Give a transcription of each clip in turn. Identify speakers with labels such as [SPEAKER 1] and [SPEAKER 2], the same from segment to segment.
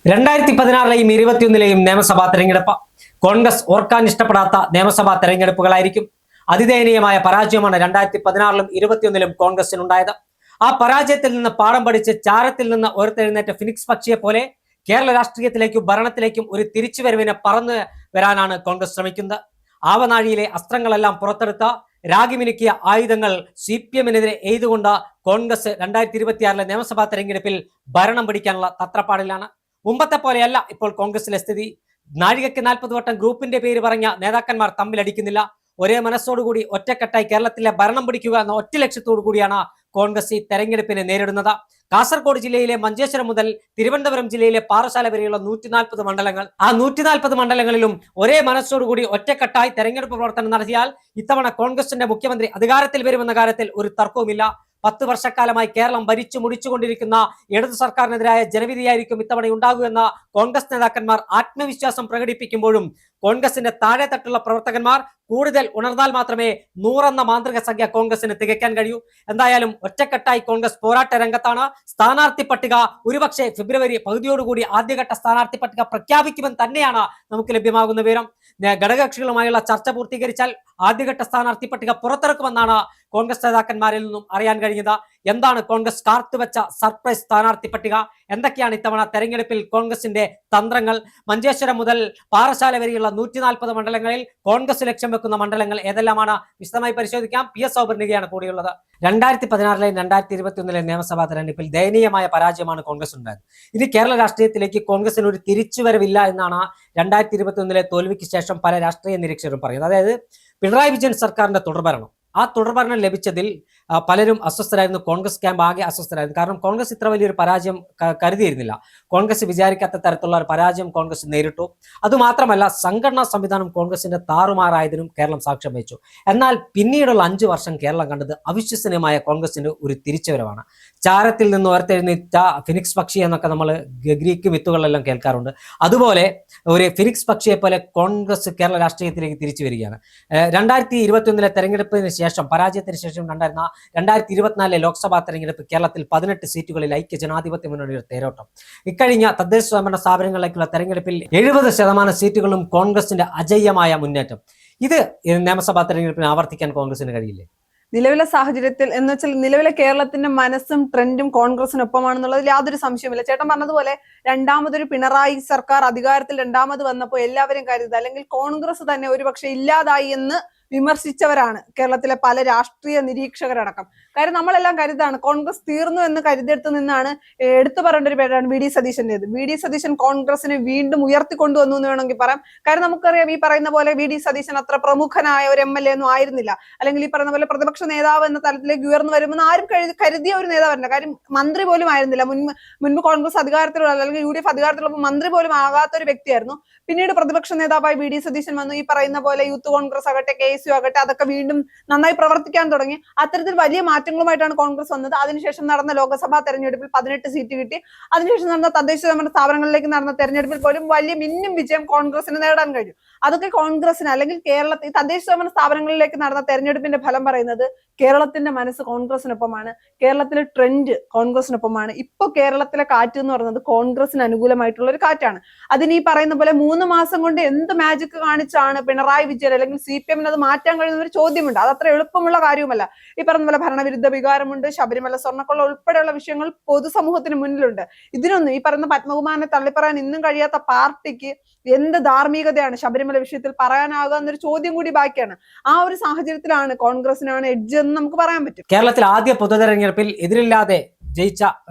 [SPEAKER 1] 2016 2021 നിയമസഭാ തെരഞ്ഞെടുപ്പ് കോൺഗ്രസ് ഓർക്കാൻ ഇഷ്ടപ്പെടാത്ത നിയമസഭാ തെരഞ്ഞെടുപ്പുകളായിരിക്കും. അതിദയനീയമായ പരാജയമാണ് 2016 2021 കോൺഗ്രസിനുണ്ടായത്. ആ പരാജയത്തിൽ നിന്ന് പാഠം പഠിച്ച് ചാരത്തിൽ നിന്ന് ഉയർത്തെഴുന്നേറ്റ ഫിനിക്സ് പക്ഷിയെ പോലെ കേരള രാഷ്ട്രീയത്തിലേക്കും ഭരണത്തിലേക്കും ഒരു തിരിച്ചുവരവിനെ പറന്നു വരാനാണ് കോൺഗ്രസ് ശ്രമിക്കുന്നത്. ആവനാഴിയിലെ അസ്ത്രങ്ങളെല്ലാം പുറത്തെടുത്ത രാഗിമിനുക്കിയ ആയുധങ്ങൾ CPM-നെതിരെ എയ്തുകൊണ്ട് കോൺഗ്രസ് 2026 നിയമസഭാ തെരഞ്ഞെടുപ്പിൽ ഭരണം പിടിക്കാനുള്ള തത്രപ്പാടിലാണ്. മുമ്പത്തെ പോലെയല്ല ഇപ്പോൾ കോൺഗ്രസിലെ സ്ഥിതി. നാഴികയ്ക്ക് 40 വട്ടം ഗ്രൂപ്പിന്റെ പേര് പറഞ്ഞ നേതാക്കന്മാർ തമ്മിലടിക്കുന്നില്ല. ഒരേ മനസ്സോടുകൂടി ഒറ്റക്കെട്ടായി കേരളത്തിലെ ഭരണം പിടിക്കുക എന്ന ഒറ്റ ലക്ഷ്യത്തോടു കൂടിയാണ് കോൺഗ്രസ് ഈ തെരഞ്ഞെടുപ്പിനെ നേരിടുന്നത്. കാസർഗോഡ് ജില്ലയിലെ മഞ്ചേശ്വരം മുതൽ തിരുവനന്തപുരം ജില്ലയിലെ പാറശാല വരെയുള്ള 140 മണ്ഡലങ്ങൾ, ആ 140 മണ്ഡലങ്ങളിലും ഒരേ മനസ്സോടുകൂടി ഒറ്റക്കെട്ടായി തെരഞ്ഞെടുപ്പ് പ്രവർത്തനം നടത്തിയാൽ ഇത്തവണ കോൺഗ്രസിന്റെ മുഖ്യമന്ത്രി അധികാരത്തിൽ വരുമെന്ന കാര്യത്തിൽ ഒരു തർക്കവുമില്ല. 10 വർഷക്കാലമായി കേരളം ഭരിച്ചു മുടിച്ചുകൊണ്ടിരിക്കുന്ന ഇടതു സർക്കാരിനെതിരായ ജനവിധിയായിരിക്കും ഇത്തവണ ഉണ്ടാകുമെന്ന കോൺഗ്രസ് നേതാക്കന്മാർ ആത്മവിശ്വാസം പ്രകടിപ്പിക്കുമ്പോഴും കോൺഗ്രസിന്റെ താഴെത്തട്ടുള്ള പ്രവർത്തകന്മാർ കൂടുതൽ ഉണർന്നാൽ മാത്രമേ 100 എന്ന മാന്ത്രിക സംഖ്യ കോൺഗ്രസിന് തികയ്ക്കാൻ കഴിയൂ. എന്തായാലും ഒറ്റക്കെട്ടായി കോൺഗ്രസ് പോരാട്ട രംഗത്താണ്. സ്ഥാനാർത്ഥി പട്ടിക ഒരുപക്ഷെ ഫെബ്രുവരി പകുതിയോടുകൂടി ആദ്യഘട്ട സ്ഥാനാർത്ഥി പട്ടിക പ്രഖ്യാപിക്കുമെന്ന് തന്നെയാണ് നമുക്ക് ലഭ്യമാകുന്ന വിവരം. ഘടകകക്ഷികളുമായുള്ള ചർച്ച പൂർത്തീകരിച്ചാൽ ആദ്യഘട്ട സ്ഥാനാർത്ഥി പട്ടിക പുറത്തിറക്കുമെന്നാണ് കോൺഗ്രസ് നേതാക്കന്മാരിൽ നിന്നും അറിയാൻ കഴിഞ്ഞത്. എന്താണ് കോൺഗ്രസ് കാത്തുവെച്ച സർപ്രൈസ് സ്ഥാനാർത്ഥി പട്ടിക? എന്തൊക്കെയാണ് ഇത്തവണ തെരഞ്ഞെടുപ്പിൽ കോൺഗ്രസിന്റെ തന്ത്രങ്ങൾ? മഞ്ചേശ്വരം മുതൽ പാറശാല വരെയുള്ള 140 മണ്ഡലങ്ങളിൽ കോൺഗ്രസ് ലക്ഷ്യം വെക്കുന്ന മണ്ഡലങ്ങൾ ഏതെല്ലാമാണ്? വിശദമായി പരിശോധിക്കാം. PS സൗപർണികയാണ് കൂടിയുള്ളത്. 2016 2021 നിയമസഭാ തെരഞ്ഞെടുപ്പിൽ ദയനീയമായ പരാജയമാണ് കോൺഗ്രസ് ഉണ്ടായത്. ഇനി കേരള രാഷ്ട്രീയത്തിലേക്ക് കോൺഗ്രസിന് ഒരു തിരിച്ചുവരവില്ല എന്നാണ് 2021 തോൽവിക്ക് ശേഷം പല രാഷ്ട്രീയ നിരീക്ഷകരും പറയുന്നത്. അതായത് പിണറായി വിജയൻ സർക്കാരിന്റെ തുടർഭരണം, ആ തുടർഭരണം ലഭിച്ചതിൽ പലരും അസ്വസ്ഥരായിരുന്നു. കോൺഗ്രസ് ക്യാമ്പ് ആകെ അസ്വസ്ഥരായിരുന്നു. കാരണം കോൺഗ്രസ് ഇത്ര വലിയൊരു പരാജയം കരുതിയിരുന്നില്ല. കോൺഗ്രസ് വിചാരിക്കാത്ത തരത്തിലുള്ള ഒരു പരാജയം കോൺഗ്രസ് നേരിട്ടു. അതുമാത്രമല്ല, സംഘടനാ സംവിധാനം കോൺഗ്രസിന്റെ താറുമാറായതിനും കേരളം സാക്ഷ്യം വഹിച്ചു. എന്നാൽ പിന്നീടുള്ള 5 വർഷം കേരളം കണ്ടത് അവിശ്വസനീയമായ കോൺഗ്രസിന്റെ ഒരു തിരിച്ചുവരവാണ്. ചാരത്തിൽ നിന്ന് ഉയർത്തെഴുന്നേറ്റ ഫിനിക്സ് പക്ഷി എന്നൊക്കെ നമ്മൾ ഗ്രീക്ക് മിത്തുകളിലെല്ലാം കേൾക്കാറുണ്ട്. അതുപോലെ ഒരു ഫിനിക്സ് പക്ഷിയെ പോലെ കോൺഗ്രസ് കേരള രാഷ്ട്രീയത്തിലേക്ക് തിരിച്ചു വരികയാണ്. 2021 തെരഞ്ഞെടുപ്പിന് ശേഷം, പരാജയത്തിന് ശേഷം 2024 ലോക്സഭാ തെരഞ്ഞെടുപ്പ് കേരളത്തിൽ 18 സീറ്റുകളിൽ ഐക്യ ജനാധിപത്യ മുന്നണിയുടെ തേരോട്ടം. ഇക്കഴിഞ്ഞ തദ്ദേശ സ്വയംഭരണ സ്ഥാപനങ്ങളിലേക്കുള്ള തെരഞ്ഞെടുപ്പിൽ 70% സീറ്റുകളും കോൺഗ്രസിന്റെ അജയ്യമായ മുന്നേറ്റം. ഇത് നിയമസഭാ തെരഞ്ഞെടുപ്പിന് ആവർത്തിക്കാൻ കോൺഗ്രസിന് കഴിയില്ലേ?
[SPEAKER 2] നിലവിലെ സാഹചര്യത്തിൽ എന്ന് വെച്ചാൽ നിലവിലെ കേരളത്തിന്റെ മനസ്സും ട്രെൻഡും കോൺഗ്രസിനൊപ്പമാണെന്നുള്ളതിൽ യാതൊരു സംശയമില്ല. ചേട്ടൻ പറഞ്ഞതുപോലെ രണ്ടാമതൊരു പിണറായി സർക്കാർ അധികാരത്തിൽ രണ്ടാമത് വന്നപ്പോൾ എല്ലാവരും കരുതുന്നത്, അല്ലെങ്കിൽ കോൺഗ്രസ് തന്നെ ഒരുപക്ഷെ ഇല്ലാതായി എന്ന് വിമർശിച്ചവരാണ് കേരളത്തിലെ പല രാഷ്ട്രീയ നിരീക്ഷകരടക്കം. കാര്യം നമ്മളെല്ലാം കരുതാണ് കോൺഗ്രസ് തീർന്നു എന്ന് കരുതിയെടുത്ത് നിന്നാണ് എടുത്തു പറയേണ്ട ഒരു പേരാണ് VD സതീശന്റേത്. VD സതീശൻ കോൺഗ്രസിനെ വീണ്ടും ഉയർത്തിക്കൊണ്ടുവന്നു എന്ന് വേണമെങ്കിൽ പറയാം. കാര്യം നമുക്കറിയാം, ഈ പറയുന്ന പോലെ VD സതീശൻ അത്ര പ്രമുഖനായ ഒരു MLA ഒന്നും ആയിരുന്നില്ല. അല്ലെങ്കിൽ ഈ പറയുന്ന പോലെ പ്രതിപക്ഷ നേതാവ് എന്ന തലത്തിലേക്ക് ഉയർന്നു വരുമെന്ന് ആരും കരുതിയ ഒരു നേതാവല്ല. കാര്യം മന്ത്രി പോലും ആയിരുന്നില്ല. മുൻപ് കോൺഗ്രസ് അധികാരത്തിലുള്ള, അല്ലെങ്കിൽ UDF അധികാരത്തിലുള്ള മന്ത്രി പോലും ആകാത്ത ഒരു വ്യക്തിയായിരുന്നു. പിന്നീട് പ്രതിപക്ഷ നേതാവായി VD സതീശൻ വന്നു. ഈ പറയുന്ന പോലെ യൂത്ത് കോൺഗ്രസ് ആകട്ടെ, KSU ആകട്ടെ, അതൊക്കെ വീണ്ടും നന്നായി പ്രവർത്തിക്കാൻ തുടങ്ങി. അത്തരത്തിൽ വലിയ മാറ്റങ്ങളുമായിട്ടാണ് കോൺഗ്രസ് വന്നത്. അതിനുശേഷം നടന്ന ലോക്സഭാ തെരഞ്ഞെടുപ്പിൽ 18 സീറ്റ് കിട്ടി. അതിനുശേഷം നടന്ന തദ്ദേശ സ്വയംഭരണ സ്ഥാപനങ്ങളിലേക്ക് നടന്ന തെരഞ്ഞെടുപ്പിൽ പോലും വലിയ മിന്നും വിജയം കോൺഗ്രസിന് നേടാൻ കഴിഞ്ഞു. അതൊക്കെ കോൺഗ്രസിന്, അല്ലെങ്കിൽ കേരളത്തിൽ തദ്ദേശ സ്വയംഭരണ സ്ഥാപനങ്ങളിലേക്ക് നടന്ന തെരഞ്ഞെടുപ്പിന്റെ ഫലം പറയുന്നത് കേരളത്തിന്റെ മനസ്സ് കോൺഗ്രസിനൊപ്പമാണ്, കേരളത്തിലെ ട്രെൻഡ് കോൺഗ്രസിനൊപ്പമാണ്. ഇപ്പൊ കേരളത്തിലെ കാറ്റ് എന്ന് പറയുന്നത് കോൺഗ്രസിന് അനുകൂലമായിട്ടുള്ള ഒരു കാറ്റാണ്. അതിന് ഈ പറയുന്ന പോലെ 3 മാസം കൊണ്ട് എന്ത് മാജിക് കാണിച്ചാണ് പിണറായി വിജയൻ അല്ലെങ്കിൽ CPM-ന് അത് മാറ്റാൻ കഴിയുന്ന ഒരു ചോദ്യമുണ്ട്. അത് അത്ര എളുപ്പമുള്ള കാര്യവുമല്ല. ഈ പറഞ്ഞ പോലെ ഭരണവിരുദ്ധ വികാരമുണ്ട്, ശബരിമല സ്വർണ്ണക്കൊള്ള ഉൾപ്പെടെയുള്ള വിഷയങ്ങൾ പൊതുസമൂഹത്തിന് മുന്നിലുണ്ട്. ഇതിനൊന്നും ഈ പറയുന്ന പത്മകുമാരനെ തള്ളിപ്പറയാൻ ഇന്നും കഴിയാത്ത പാർട്ടിക്ക് എന്ത് ധാർമ്മികതയാണ് ശബരിമല വിഷയത്തിൽ പറയാനാകുക എന്നൊരു ചോദ്യം കൂടി ബാക്കിയാണ്. ആ ഒരു സാഹചര്യത്തിലാണ് കോൺഗ്രസിനാണ് എഡ്ജ് എന്ന് നമുക്ക് പറയാൻ പറ്റും.
[SPEAKER 1] കേരളത്തിൽ ആദ്യ പൊതു തെരഞ്ഞെടുപ്പിൽ എതിരില്ലാതെ ജയിച്ച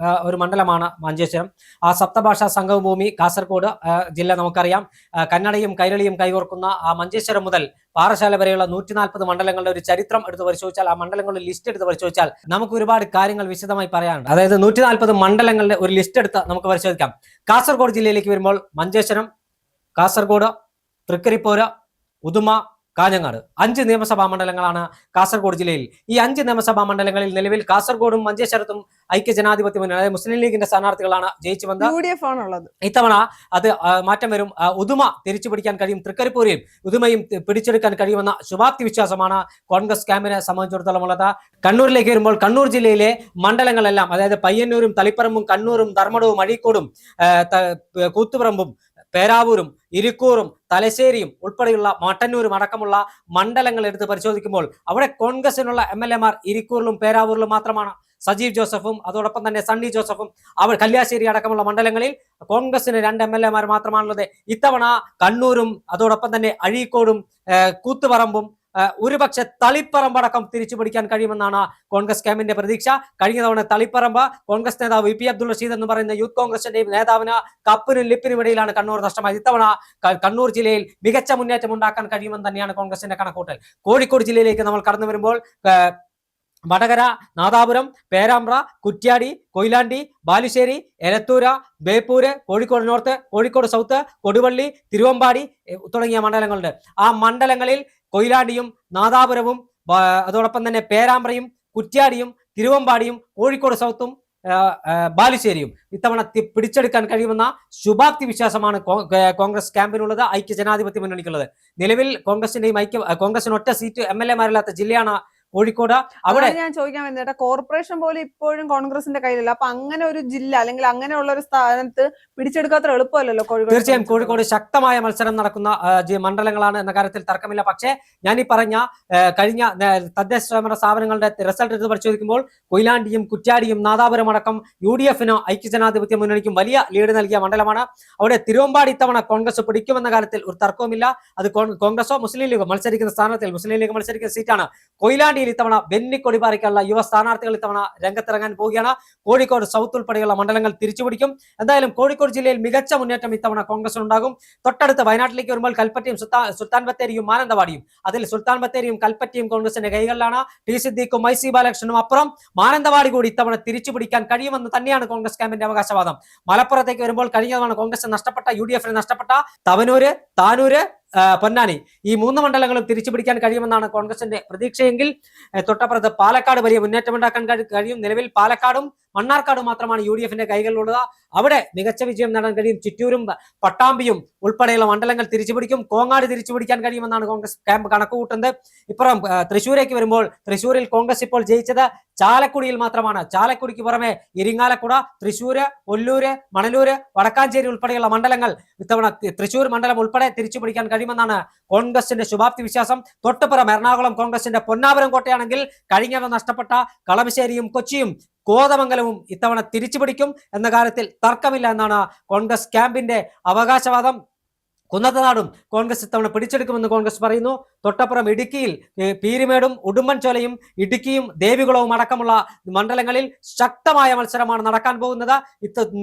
[SPEAKER 1] ഒരു മണ്ഡലമാണ് മഞ്ചേശ്വരം. ആ സപ്തഭാഷാ സംഗമഭൂമി കാസർഗോഡ് ജില്ല നമുക്കറിയാം. കന്നഡയും കൈരളിയും കൈകോർക്കുന്ന ആ മഞ്ചേശ്വരം മുതൽ പാറശാല വരെയുള്ള 140 മണ്ഡലങ്ങളുടെ ഒരു ചരിത്രം എടുത്ത് പരിശോധിച്ചാൽ, ആ മണ്ഡലങ്ങളുടെ ലിസ്റ്റ് എടുത്ത് പരിശോധിച്ചാൽ നമുക്ക് ഒരുപാട് കാര്യങ്ങൾ വിശദമായി പറയാനുണ്ട്. അതായത് 140 മണ്ഡലങ്ങളുടെ ഒരു ലിസ്റ്റ് എടുത്ത് നമുക്ക് പരിശോധിക്കാം. കാസർഗോഡ് ജില്ലയിലേക്ക് വരുമ്പോൾ മഞ്ചേശ്വരം, കാസർഗോഡ്, തൃക്കരിപ്പൂര്, ഉദുമ, കാഞ്ഞങ്ങാട്. 5 നിയമസഭാ മണ്ഡലങ്ങളാണ് കാസർഗോഡ് ജില്ലയിൽ. ഈ 5 നിയമസഭാ മണ്ഡലങ്ങളിൽ നിലവിൽ കാസർഗോഡും മഞ്ചേശ്വരത്തും ഐക്യജനാധിപത്യ മുന്നണി, അതായത് മുസ്ലിം ലീഗിന്റെ സ്ഥാനാർത്ഥികളാണ് ജയിച്ചു വന്നത്.
[SPEAKER 2] UDF ആണുള്ളത്.
[SPEAKER 1] ഇത്തവണ അത് മാറ്റം വരും. ഉദുമ തിരിച്ചു പിടിക്കാൻ കഴിയും. തൃക്കരിപ്പൂരിൽ ഉദുമയും പിടിച്ചെടുക്കാൻ കഴിയുമെന്ന ശുഭാപ്തി വിശ്വാസമാണ് കോൺഗ്രസ് ക്യാമ്പിനെ സംബന്ധിച്ചിടത്തോളം ഉള്ളത്. കണ്ണൂരിലേക്ക് വരുമ്പോൾ കണ്ണൂർ ജില്ലയിലെ മണ്ഡലങ്ങളെല്ലാം, അതായത് പയ്യന്നൂരും തളിപ്പറമ്പും കണ്ണൂരും ധർമ്മടവും അഴീക്കോടും കൂത്തുപറമ്പും പേരാവൂരും ഇരിക്കൂറും തലശ്ശേരിയും ഉൾപ്പെടെയുള്ള മട്ടന്നൂരും അടക്കമുള്ള മണ്ഡലങ്ങൾ എടുത്ത് പരിശോധിക്കുമ്പോൾ അവിടെ കോൺഗ്രസിനുള്ള MLA മാർ ഇരിക്കൂറിലും പേരാവൂരിലും മാത്രമാണ്. സജീവ് ജോസഫും അതോടൊപ്പം തന്നെ സണ്ണി ജോസഫും കല്യാശ്ശേരി അടക്കമുള്ള മണ്ഡലങ്ങളിൽ കോൺഗ്രസിന് 2 MLA മാർ മാത്രമാണുള്ളത്. ഇത്തവണ കണ്ണൂരും അതോടൊപ്പം തന്നെ അഴീക്കോടും കൂത്തുപറമ്പും ഒരുപക്ഷെ തളിപ്പറമ്പടക്കം തിരിച്ചു പിടിക്കാൻ കഴിയുമെന്നാണ് കോൺഗ്രസ് ക്യാമ്പിന്റെ പ്രതീക്ഷ. കഴിഞ്ഞ തവണ തളിപ്പറമ്പ് കോൺഗ്രസ് നേതാവ് VP അബ്ദുൾ റഷീദ് എന്ന് പറയുന്ന യൂത്ത് കോൺഗ്രസിന്റെയും നേതാവിന് കപ്പിനും ലിപ്പിനും ഇടയിലാണ് കണ്ണൂർ നഷ്ടമായത്. ഇത്തവണ കണ്ണൂർ ജില്ലയിൽ മികച്ച മുന്നേറ്റം ഉണ്ടാക്കാൻ കഴിയുമെന്ന് തന്നെയാണ് കോൺഗ്രസിന്റെ കണക്കൂട്ടൽ. കോഴിക്കോട് ജില്ലയിലേക്ക് നമ്മൾ കടന്നു വരുമ്പോൾ വടകര, നാദാപുരം, പേരാമ്പ്ര, കുറ്റ്യാടി, കൊയിലാണ്ടി, ബാലുശ്ശേരി, എലത്തൂര, ബേപ്പൂര്, കോഴിക്കോട് നോർത്ത്, കോഴിക്കോട് സൗത്ത്, കൊടുവള്ളി, തിരുവമ്പാടി തുടങ്ങിയ മണ്ഡലങ്ങളുണ്ട്. ആ മണ്ഡലങ്ങളിൽ കൊയിലാണ്ടിയും നാദാപുരവും അതോടൊപ്പം തന്നെ പേരാമ്പ്രയും കുറ്റ്യാടിയും തിരുവമ്പാടിയും കോഴിക്കോട് സൗത്തും ബാലുശ്ശേരിയും ഇത്തവണ പിടിച്ചെടുക്കാൻ കഴിയുമെന്ന ശുഭാപ്തി വിശ്വാസമാണ് കോൺഗ്രസ് ക്യാമ്പിനുള്ളത്, ഐക്യജനാധിപത്യ മുന്നണിക്കുള്ളത്. നിലവിൽ കോൺഗ്രസിന് ഒറ്റ സീറ്റ് MLA മാരില്ലാത്ത ജില്ലയാണ് കോഴിക്കോട്. അവിടെ
[SPEAKER 2] ഞാൻ ചോദിക്കാൻ വേണ്ടിട്ട് കോർപ്പറേഷൻ പോലും ഇപ്പോഴും കോൺഗ്രസിന്റെ കയ്യിലല്ല. അപ്പൊ അങ്ങനെ ഒരു ജില്ല അല്ലെങ്കിൽ അങ്ങനെയുള്ള ഒരു സ്ഥാനത്ത് പിടിച്ചെടുക്കാത്ര എളുപ്പമല്ലല്ലോ കോഴിക്കോട്.
[SPEAKER 1] തീർച്ചയായും കോഴിക്കോട് ശക്തമായ മത്സരം നടക്കുന്ന മണ്ഡലങ്ങളാണ് എന്ന കാര്യത്തിൽ തർക്കമില്ല. പക്ഷേ ഞാൻ ഈ പറഞ്ഞ കഴിഞ്ഞ തദ്ദേശ സ്വയംഭരണ സ്ഥാപനങ്ങളുടെ റിസൾട്ട് എടുത്ത് പരിശോധിക്കുമ്പോൾ കൊയിലാണ്ടിയും കുറ്റ്യാടിയും നാദാപുരം അടക്കം UDF-നും ഐക്യജനാധിപത്യ മുന്നണിക്കും വലിയ ലീഡ് നൽകിയ മണ്ഡലമാണ്. അവിടെ തിരുവമ്പാടി ഇത്തവണ കോൺഗ്രസ് പിടിക്കുമെന്ന കാര്യത്തിൽ ഒരു തർക്കവുമില്ല. അത് കോൺഗ്രസോ മുസ്ലിം ലീഗോ മത്സരിക്കുന്ന സ്ഥാനത്തിൽ മുസ്ലിം ലീഗ് മത്സരിക്കുന്ന സീറ്റാണ്. കൊയിലാണ്ടി ഇത്തവണ വെന്നിക്കൊടി പാറിക്കാനുള്ള യുവ സ്ഥാനാർത്ഥികൾ ഇത്തവണ രംഗത്തിറങ്ങാൻ പോവുകയാണ്. കോഴിക്കോട് സൗത്ത് ഉൾപ്പെടെയുള്ള മണ്ഡലങ്ങൾ തിരിച്ചുപിടിക്കും. എന്തായാലും കോഴിക്കോട് ജില്ലയിൽ മികച്ച മുന്നേറ്റം ഇത്തവണ കോൺഗ്രസിനുണ്ടാകും. തൊട്ടടുത്ത് വയനാട്ടിലേക്ക് വരുമ്പോൾ കൽപ്പറ്റയും സുൽത്താൻ ബത്തേരിയും മാനന്തവാടിയും, അതിൽ സുൽത്താൻ ബത്തേരിയും കൽപ്പറ്റയും കോൺഗ്രസിന്റെ കൈകളിലാണ്. ടി സിദ്ദീഖും IC ബാലകൃഷ്ണനും അപ്പുറം മാനന്തവാടി കൂടി ഇത്തവണ തിരിച്ചുപിടിക്കാൻ കഴിയുമെന്ന് തന്നെയാണ് കോൺഗ്രസ് ക്യാമ്പിന്റെ അവകാശവാദം. മലപ്പുറത്തേക്ക് വരുമ്പോൾ കഴിഞ്ഞ തവണ കോൺഗ്രസ് നഷ്ടപ്പെട്ട UDF-ന് നഷ്ടപ്പെട്ട തവനൂര്, താനൂര്, പൊന്നാനി ഈ 3 മണ്ഡലങ്ങളും തിരിച്ചു പിടിക്കാൻ കഴിയുമെന്നാണ് കോൺഗ്രസിന്റെ പ്രതീക്ഷയെങ്കിൽ തൊട്ടപ്പുറത്ത് പാലക്കാട് വലിയ മുന്നേറ്റമുണ്ടാക്കാൻ കഴിയും. നിലവിൽ പാലക്കാടും മണ്ണാർക്കാടും മാത്രമാണ് UDF-ന്റെ കൈകളിലുള്ളത്. അവിടെ മികച്ച വിജയം നേടാൻ കഴിയും. ചിറ്റൂരും പട്ടാമ്പിയും ഉൾപ്പെടെയുള്ള മണ്ഡലങ്ങൾ തിരിച്ചുപിടിക്കും. കോങ്ങാട് തിരിച്ചുപിടിക്കാൻ കഴിയുമെന്നാണ് കോൺഗ്രസ് ക്യാമ്പ് കണക്കുകൂട്ടുന്നത്. ഇപ്പുറം തൃശ്ശൂരേക്ക് വരുമ്പോൾ തൃശ്ശൂരിൽ കോൺഗ്രസ് ഇപ്പോൾ ജയിച്ചത് ചാലക്കുടിയിൽ മാത്രമാണ്. ചാലക്കുടിക്ക് പുറമെ ഇരിങ്ങാലക്കുട, തൃശ്ശൂര്, ഒല്ലൂര്, മണലൂര്, വടക്കാഞ്ചേരി ഉൾപ്പെടെയുള്ള മണ്ഡലങ്ങൾ ഇത്തവണ തൃശ്ശൂർ മണ്ഡലം ഉൾപ്പെടെ തിരിച്ചുപിടിക്കാൻ കഴിയുമെന്നാണ് കോൺഗ്രസിന്റെ ശുഭാപ്തി വിശ്വാസം. തൊട്ടുപുറം എറണാകുളം കോൺഗ്രസിന്റെ പൊന്നാപുരം കോട്ടയാണെങ്കിൽ കഴിഞ്ഞവ നഷ്ടപ്പെട്ട കളമശ്ശേരിയും കൊച്ചിയും കോതമംഗലവും ഇത്തവണ തിരിച്ചുപിടിക്കും എന്ന കാര്യത്തിൽ തർക്കമില്ല എന്നാണ് കോൺഗ്രസ് ക്യാമ്പിന്റെ അവകാശവാദം. കുന്നത്തനാടും കോൺഗ്രസ് ഇത്തവണ പിടിച്ചെടുക്കുമെന്ന് കോൺഗ്രസ് പറയുന്നു. തൊട്ടപ്പുറം ഇടുക്കിയിൽ പീരിമേടും ഉടുമ്പൻചോലയും ഇടുക്കിയും ദേവികുളവും അടക്കമുള്ള മണ്ഡലങ്ങളിൽ ശക്തമായ മത്സരമാണ് നടക്കാൻ പോകുന്നത്.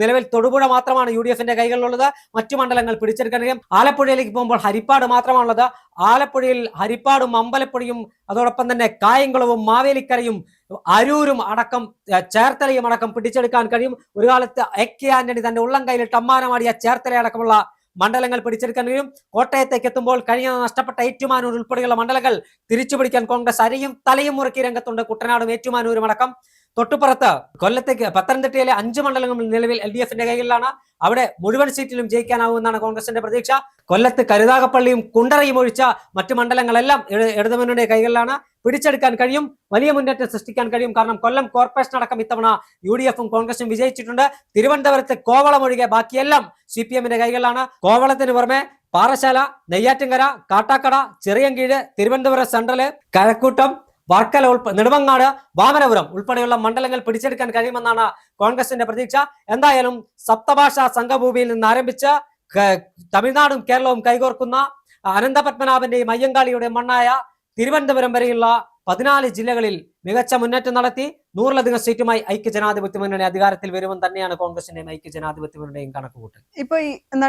[SPEAKER 1] നിലവിൽ തൊടുപുഴ മാത്രമാണ് UDF-ന്റെ കൈകളിലുള്ളത്. മറ്റു മണ്ഡലങ്ങൾ പിടിച്ചെടുക്കാൻ കഴിയും. ആലപ്പുഴയിലേക്ക് പോകുമ്പോൾ ഹരിപ്പാട് മാത്രമാണുള്ളത്. ആലപ്പുഴയിൽ ഹരിപ്പാടും അമ്പലപ്പുഴയും അതോടൊപ്പം തന്നെ കായംകുളവും മാവേലിക്കരയും അരൂരും അടക്കം ചേർത്തലയും അടക്കം പിടിച്ചെടുക്കാൻ കഴിയും. ഒരു കാലത്ത് AK ആന്റണി തന്റെ ഉള്ളം കയ്യിൽ അമ്മാനമാടിയ ചേർത്തല അടക്കമുള്ള മണ്ഡലങ്ങൾ പിടിച്ചെടുക്കാൻ കഴിയും. കോട്ടയത്തേക്ക് എത്തുമ്പോൾ കഴിഞ്ഞ നഷ്ടപ്പെട്ട ഏറ്റുമാനൂർ ഉൾപ്പെടെയുള്ള മണ്ഡലങ്ങൾ തിരിച്ചുപിടിക്കാൻ കോൺഗ്രസ് അരിയും തലയും മുറുക്കി രംഗത്തുണ്ട്. കുട്ടനാടും ഏറ്റുമാനൂരും അടക്കം. തൊട്ടുപുറത്ത് കൊല്ലത്തേക്ക് പത്തനംതിട്ടയിലെ 5 മണ്ഡലങ്ങൾ നിലവിൽ LDF-ന്റെ കൈകളിലാണ്. അവിടെ മുഴുവൻ സീറ്റിലും ജയിക്കാനാവുമെന്നാണ് കോൺഗ്രസിന്റെ പ്രതീക്ഷ. കൊല്ലത്ത് കരുനാഗപ്പള്ളിയും കുണ്ടറയും ഒഴിച്ച മറ്റു മണ്ഡലങ്ങളെല്ലാം ഇടതുമുന്നണിയുടെ കൈകളിലാണ്. പിടിച്ചെടുക്കാൻ കഴിയും. വലിയ മുന്നേറ്റം സൃഷ്ടിക്കാൻ കഴിയും. കാരണം കൊല്ലം കോർപ്പറേഷൻ അടക്കം ഇത്തവണ UDF-ഉം കോൺഗ്രസും വിജയിച്ചിട്ടുണ്ട്. തിരുവനന്തപുരത്ത് കോവളം ഒഴികെ ബാക്കിയെല്ലാം CPM-ന്റെ കൈകളിലാണ്. കോവളത്തിന് പുറമെ പാറശാല, നെയ്യാറ്റിൻകര, കാട്ടാക്കട, ചെറിയൻകീഴ്, തിരുവനന്തപുരം സെൻട്രല്, കഴക്കൂട്ടം, വർക്കല, നെടുമങ്ങാട്, വാമനപുരം ഉൾപ്പെടെയുള്ള മണ്ഡലങ്ങൾ പിടിച്ചെടുക്കാൻ കഴിയുമെന്നാണ് കോൺഗ്രസിന്റെ പ്രതീക്ഷ. എന്തായാലും സപ്തഭാഷാ സംഘഭൂമിയിൽ നിന്ന് ആരംഭിച്ച് തമിഴ്നാടും കേരളവും കൈകോർക്കുന്ന അനന്തപത്മനാഭന്റെയും അയ്യങ്കാളിയുടെ മണ്ണായ തിരുവനന്തപുരം വരെയുള്ള 14 ജില്ലകളിൽ മികച്ച മുന്നേറ്റം നടത്തി 100-ലധികം സീറ്റുമായി ഐക്യജനാധിപത്യ മുന്നണി അധികാരത്തിൽ വരുമെന്ന് തന്നെയാണ് കോൺഗ്രസിന്റെയും ഐക്യജനാധിപത്യ മുന്നണിയും കണക്കുകൂട്ടൽ.
[SPEAKER 2] ഇപ്പൊ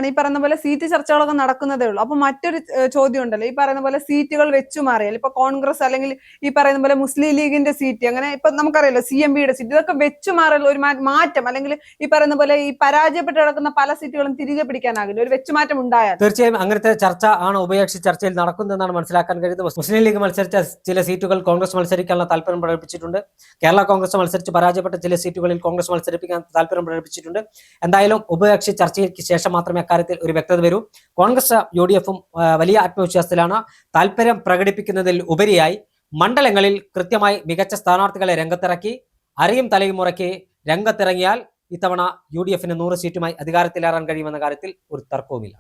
[SPEAKER 2] ഈ പറയുന്ന പോലെ സീറ്റ് ചർച്ചകളൊക്കെ നടക്കുന്നതേ ഉള്ളൂ. അപ്പൊ മറ്റൊരു ചോദ്യം ഉണ്ടല്ലോ, ഈ പറയുന്ന പോലെ സീറ്റുകൾ വെച്ചു മാറിയാൽ ഇപ്പൊ കോൺഗ്രസ് അല്ലെങ്കിൽ ഈ പറയുന്ന പോലെ മുസ്ലിം ലീഗിന്റെ സീറ്റ്, അങ്ങനെ ഇപ്പൊ നമുക്കറിയാലോ CMPയുടെ സീറ്റ്, ഇതൊക്കെ വെച്ചു മാറൽ ഒരു മാറ്റം, അല്ലെങ്കിൽ ഈ പറയുന്ന പോലെ ഈ പരാജയപ്പെട്ട് കിടക്കുന്ന പല സീറ്റുകളും തിരികെ പിടിക്കാനാകില്ല, ഒരു വെച്ചുമാറ്റം ഉണ്ടായാൽ?
[SPEAKER 1] തീർച്ചയായും അങ്ങനത്തെ ചർച്ച ആണ് ഉഭയകക്ഷി ചർച്ചയിൽ നടക്കുന്നതെന്നാണ് മനസ്സിലാക്കാൻ കഴിയുന്നത്. മുസ്ലിം ലീഗ് മത്സരിച്ച ചില സീറ്റുകൾ കോൺഗ്രസ് മത്സരിക്കാനുള്ള താല്പര്യം പ്രകടിപ്പിച്ചിട്ടുണ്ട്. കേരള കോൺഗ്രസ് മത്സരിച്ച് പരാജയപ്പെട്ട ചില സീറ്റുകളിൽ കോൺഗ്രസ് മത്സരിപ്പിക്കാൻ താല്പര്യം പ്രകടിപ്പിച്ചിട്ടുണ്ട്. എന്തായാലും ഉഭയകക്ഷി ചർച്ചയ്ക്ക് ശേഷം മാത്രമേ അക്കാര്യത്തിൽ ഒരു വ്യക്തത വരൂ. കോൺഗ്രസ് UDFും വലിയ ആത്മവിശ്വാസത്തിലാണ്. താല്പര്യം പ്രകടിപ്പിക്കുന്നതിൽ ഉപരിയായി മണ്ഡലങ്ങളിൽ കൃത്യമായി മികച്ച സ്ഥാനാർത്ഥികളെ രംഗത്തിറക്കി അരയും തലയും മുറക്കി രംഗത്തിറങ്ങിയാൽ ഇത്തവണ UDFന് 100 സീറ്റുമായി അധികാരത്തിലേറാൻ കഴിയുമെന്ന കാര്യത്തിൽ ഒരു തർക്കവുമില്ല.